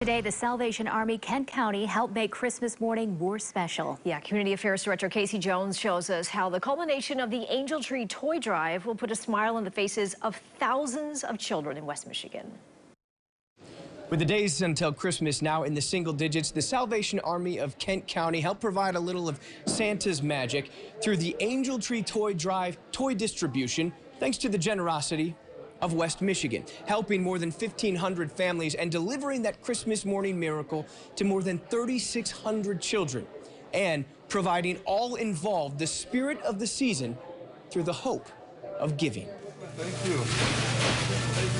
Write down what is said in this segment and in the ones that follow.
Today, the Salvation Army Kent County helped make Christmas morning more special. Yeah, Community Affairs Director Casey Jones shows us how the culmination of the Angel Tree Toy Drive will put a smile on the faces of thousands of children in West Michigan. With the days until Christmas now in the single digits, the Salvation Army of Kent County helped provide a little of Santa's magic through the Angel Tree Toy Drive toy distribution, thanks to the generosity of West Michigan, helping more than 1,500 families and delivering that Christmas morning miracle to more than 3,600 children, and providing all involved the spirit of the season through the hope of giving. Thank you.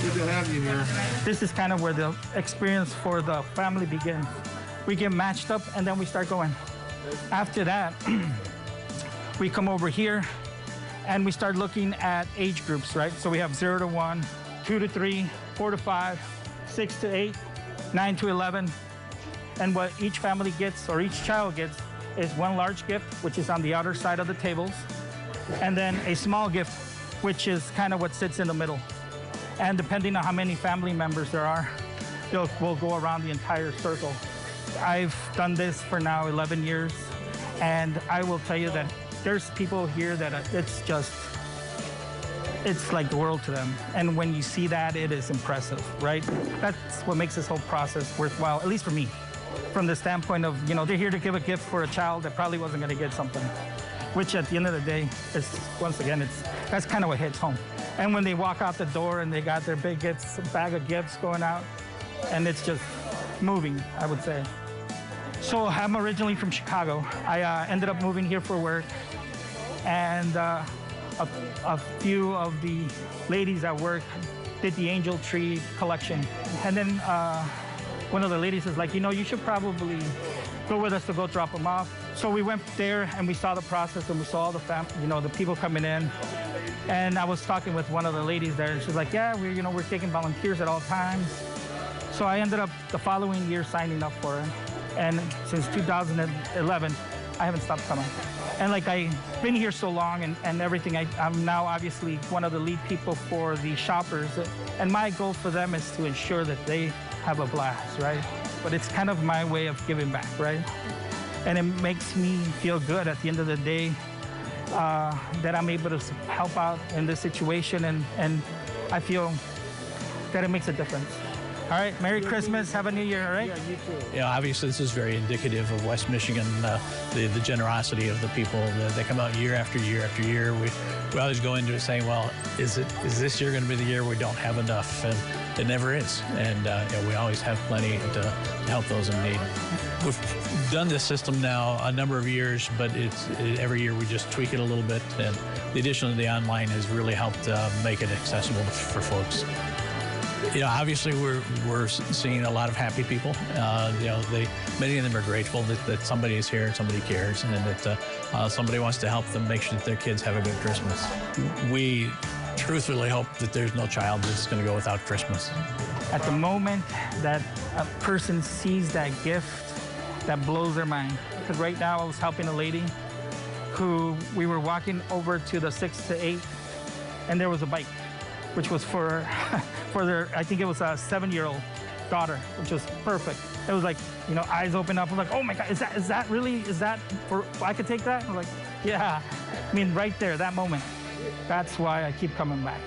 Good to have you here. This is kind of where the experience for the family begins. We get matched up and then we start going. After that, we come over here and we start looking at age groups, right? So we have 0 to 1, 2 to 3, 4 to 5, 6 to 8, 9 to 11. And what each family gets, or each child gets, is one large gift, which is on the outer side of the tables, and then a small gift, which is kind of what sits in the middle. And depending on how many family members there are, we'll go around the entire circle. I've done this for now 11 years, and I will tell you that there's people here that it's like the world to them. And when you see that, it is impressive, right? That's what makes this whole process worthwhile, at least for me. From the standpoint of, they're here to give a gift for a child that probably wasn't gonna get something, which at the end of the day, once again, that's kind of what hits home. And when they walk out the door and they got their big gifts, bag of gifts going out, and it's just moving, I would say. So I'm originally from Chicago. I ended up moving here for work, and a few of the ladies at work did the Angel Tree collection. And then one of the ladies was like, you should probably go with us to go drop them off. So we went there and we saw the process and we saw all the people coming in. And I was talking with one of the ladies there, and she's like, yeah, we're taking volunteers at all times. So I ended up the following year signing up for it. And since 2011, I haven't stopped coming. And I've been here so long and everything, I'm now obviously one of the lead people for the shoppers. And my goal for them is to ensure that they have a blast, right? But it's kind of my way of giving back, right? And it makes me feel good at the end of the day that I'm able to help out in this situation, and I feel that it makes a difference. All right, Merry Christmas, have a new year, all right? Yeah, you too. Yeah, obviously this is very indicative of West Michigan, the generosity of the people. They come out year after year after year. We always go into it saying, well, is this year going to be the year we don't have enough? And it never is. And we always have plenty to help those in need. We've done this system now a number of years, but every year we just tweak it a little bit. And the addition of the online has really helped make it accessible for folks. Obviously we're seeing a lot of happy people. Many of them are grateful that somebody is here and somebody cares, and that somebody wants to help them make sure that their kids have a good Christmas. We truthfully hope that there's no child that's going to go without Christmas. At the moment that a person sees that gift, that blows their mind. Because right now I was helping a lady who we were walking over to the 6 to 8, and there was a bike, which was for their, I think it was a 7-year-old daughter, which was perfect. It was like, eyes open up. I'm like, oh my God, is that for, I could take that? I'm like, yeah. I mean, right there, that moment. That's why I keep coming back.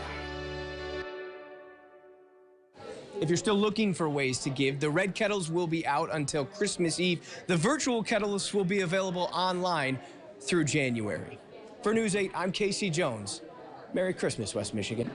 If you're still looking for ways to give, the red kettles will be out until Christmas Eve. The virtual kettles will be available online through January. For News 8, I'm Casey Jones. Merry Christmas, West Michigan.